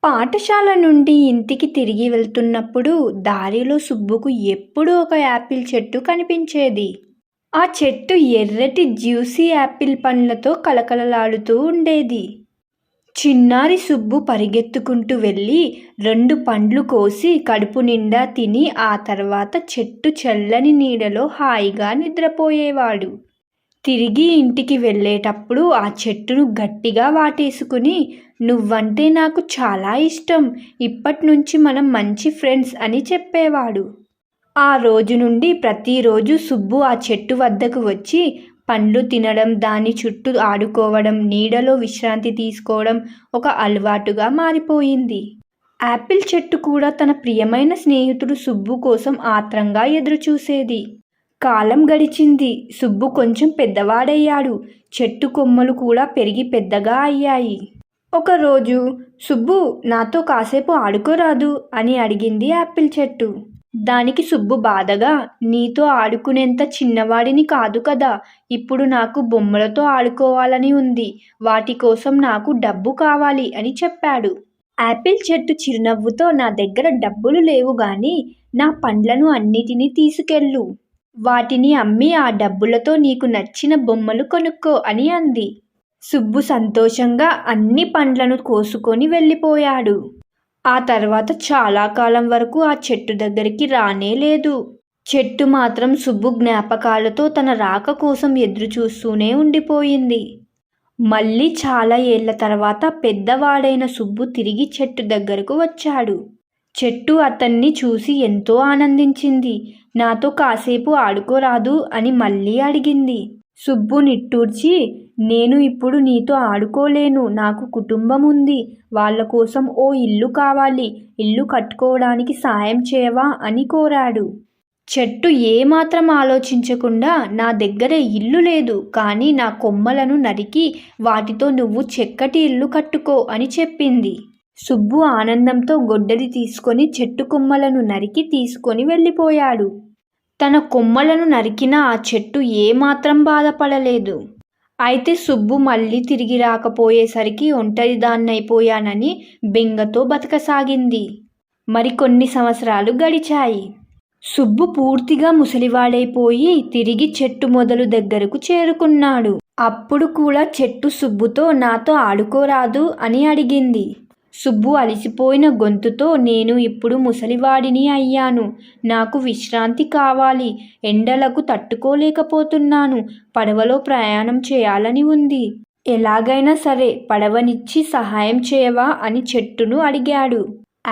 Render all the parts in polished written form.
పాఠశాల నుండి ఇంటికి తిరిగి వెళ్తున్నప్పుడు దారిలో సుబ్బుకు ఎప్పుడూ ఒక యాపిల్ చెట్టు కనిపించేది. ఆ చెట్టు ఎర్రటి జ్యూసీ యాపిల్ పండ్లతో కళకళలాడుతూ ఉండేది. చిన్నారి సుబ్బు పరిగెత్తుకుంటూ వెళ్ళి 2 పండ్లు కోసి కడుపు నిండా తిని ఆ తర్వాత చెట్టు చల్లని నీడలో హాయిగా నిద్రపోయేవాడు. తిరిగి ఇంటికి వెళ్ళేటప్పుడు ఆ చెట్టును గట్టిగా వాటేసుకుని, నువ్వంటే నాకు చాలా ఇష్టం, ఇప్పట్నుంచి మనం మంచి ఫ్రెండ్స్ అని చెప్పేవాడు. ఆ రోజు నుండి ప్రతిరోజు సుబ్బు ఆ చెట్టు వద్దకు వచ్చి పండ్లు తినడం, దాని చుట్టూ ఆడుకోవడం, నీడలో విశ్రాంతి తీసుకోవడం ఒక అలవాటుగా మారిపోయింది. యాపిల్ చెట్టు కూడా తన ప్రియమైన స్నేహితుడు సుబ్బు కోసం ఆత్రంగా ఎదురుచూసేది. కాలం గడిచింది. సుబ్బు కొంచెం పెద్దవాడయ్యాడు. చెట్టు కొమ్మలు కూడా పెరిగి పెద్దగా అయ్యాయి. ఒకరోజు, సుబ్బు, నాతో కాసేపు ఆడుకోరాదు అని అడిగింది యాపిల్ చెట్టు. దానికి సుబ్బు బాధగా, నీతో ఆడుకునేంత చిన్నవాడిని కాదు కదా, ఇప్పుడు నాకు బొమ్మలతో ఆడుకోవాలని ఉంది, వాటి కోసం నాకు డబ్బు కావాలి అని చెప్పాడు. యాపిల్ చెట్టు చిరునవ్వుతో, నా దగ్గర డబ్బులు లేవు గాని నా పండ్లను అన్నిటినీ తీసుకెళ్ళు, వాటిని అమ్మి ఆ డబ్బులతో నీకు నచ్చిన బొమ్మలు కొనుక్కో అని అంది. సుబ్బు సంతోషంగా అన్ని పండ్లను కోసుకొని వెళ్ళిపోయాడు. ఆ తర్వాత చాలా కాలం వరకు ఆ చెట్టు దగ్గరికి రానే లేదు. చెట్టు మాత్రం సుబ్బు జ్ఞాపకాలతో తన రాక కోసం ఎదురుచూస్తూనే ఉండిపోయింది. మళ్ళీ చాలా ఏళ్ల తర్వాత పెద్దవాడైన సుబ్బు తిరిగి చెట్టు దగ్గరకు వచ్చాడు. చెట్టు అతన్ని చూసి ఎంతో ఆనందించింది. నాతో కాసేపు ఆడుకోరాదు అని మళ్ళీ అడిగింది. సుబ్బు నిట్టూర్చి, నేను ఇప్పుడు నీతో ఆడుకోలేను, నాకు కుటుంబం ఉంది, వాళ్ళ కోసం ఓ ఇల్లు కావాలి, ఇల్లు కట్టుకోవడానికి సాయం చేయవా అని కోరాడు. చెట్టు ఏమాత్రం ఆలోచించకుండా, నా దగ్గర ఇల్లు లేదు, కానీ నా కొమ్మలను నరికి వాటితో నువ్వు చక్కటి ఇల్లు కట్టుకో అని చెప్పింది. సుబ్బు ఆనందంతో గొడ్డలి తీసుకొని చెట్టు కొమ్మలను నరికి తీసుకొని వెళ్ళిపోయాడు. తన కొమ్మలను నరికిన ఆ చెట్టు ఏమాత్రం బాధపడలేదు. అయితే సుబ్బు మళ్ళీ తిరిగి రాకపోయేసరికి ఒంటరిదాన్నైపోయానని బెంగతో బతకసాగింది. మరికొన్ని సంవత్సరాలు గడిచాయి. సుబ్బు పూర్తిగా ముసలివాడైపోయి తిరిగి చెట్టు మొదలు దగ్గరకు చేరుకున్నాడు. అప్పుడు కూడా చెట్టు సుబ్బుతో, నాతో ఆడుకోరాదు అని అడిగింది. సుబ్బు అలసిపోయిన గొంతుతో, నేను ఇప్పుడు ముసలివాడిని అయ్యాను, నాకు విశ్రాంతి కావాలి, ఎండలకు తట్టుకోలేకపోతున్నాను, పడవలో ప్రయాణం చేయాలని ఉంది, ఎలాగైనా సరే పడవనిచ్చి సహాయం చేయవా అని చెట్టును అడిగాడు.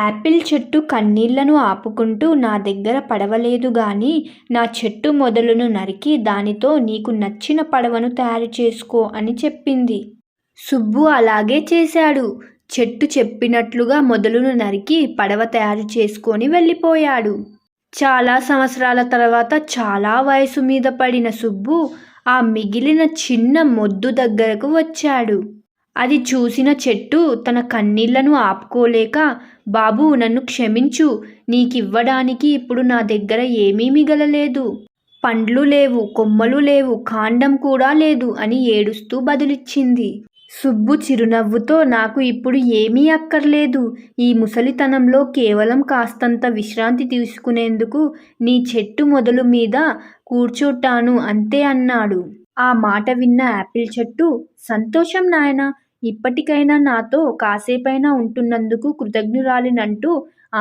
యాపిల్ చెట్టు కన్నీళ్లను ఆపుకుంటూ, నా దగ్గర పడవలేదు గాని నా చెట్టు మొదలును నరికి దానితో నీకు నచ్చిన పడవను తయారు చేసుకో అని చెప్పింది. సుబ్బు అలాగే చేశాడు. చెట్టు చెప్పినట్లుగా మొదలును నరికి పడవ తయారు చేసుకొని వెళ్ళిపోయాడు. చాలా సంవత్సరాల తర్వాత చాలా వయసు మీద పడిన సుబ్బు ఆ మిగిలిన చిన్న మొద్దు దగ్గరకు వచ్చాడు. అది చూసిన చెట్టు తన కన్నీళ్లను ఆపుకోలేక, బాబూ, నన్ను క్షమించు, నీకివ్వడానికి ఇప్పుడు నా దగ్గర ఏమీ మిగలలేదు, పండ్లు లేవు, కొమ్మలు లేవు, కాండం కూడా లేదు అని ఏడుస్తూ బదులిచ్చింది. సుబ్బు చిరునవ్వుతో, నాకు ఇప్పుడు ఏమీ అక్కర్లేదు, ఈ ముసలితనంలో కేవలం కాస్తంత విశ్రాంతి తీసుకునేందుకు నీ చెట్టు మొదలు మీద కూర్చుంటాను అంతే అన్నాడు. ఆ మాట విన్న యాపిల్ చెట్టు, సంతోషం నాయనా, ఇప్పటికైనా నాతో కాసేపైనా ఉంటున్నందుకు కృతజ్ఞురాలినంటూ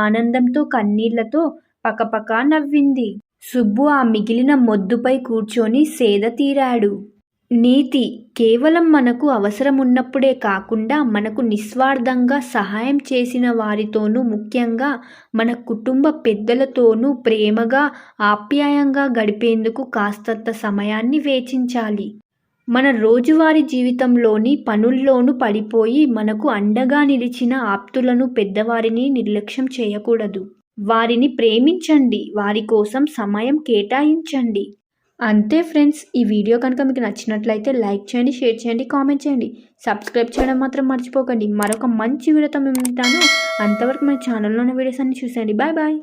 ఆనందంతో కన్నీళ్లతో పకపకా నవ్వింది. సుబ్బు ఆ మిగిలిన మొద్దుపై కూర్చొని సేద తీరాడు. నీతి: కేవలం మనకు అవసరమున్నప్పుడే కాకుండా మనకు నిస్వార్థంగా సహాయం చేసిన వారితోనూ, ముఖ్యంగా మన కుటుంబ పెద్దలతోనూ ప్రేమగా, ఆప్యాయంగా గడిపేందుకు కాస్తంత సమయాన్ని వేచించాలి. మన రోజువారీ జీవితంలోని పనుల్లోనూ పడిపోయి మనకు అండగా నిలిచిన ఆప్తులను, పెద్దవారిని నిర్లక్ష్యం చేయకూడదు. వారిని ప్రేమించండి, వారి కోసం సమయం కేటాయించండి. అంతే ఫ్రెండ్స్, ఈ వీడియో కనుక మీకు నచ్చినట్లయితే లైక్ చేయండి, షేర్ చేయండి, కామెంట్ చేయండి, సబ్స్క్రైబ్ చేయడం మాత్రం మర్చిపోకండి. మరొక మంచి వీడియోతో మేము ఉంటాను. అంతవరకు మన ఛానల్లో ఉన్న వీడియోస్ అన్ని చూసేయండి. Bye bye.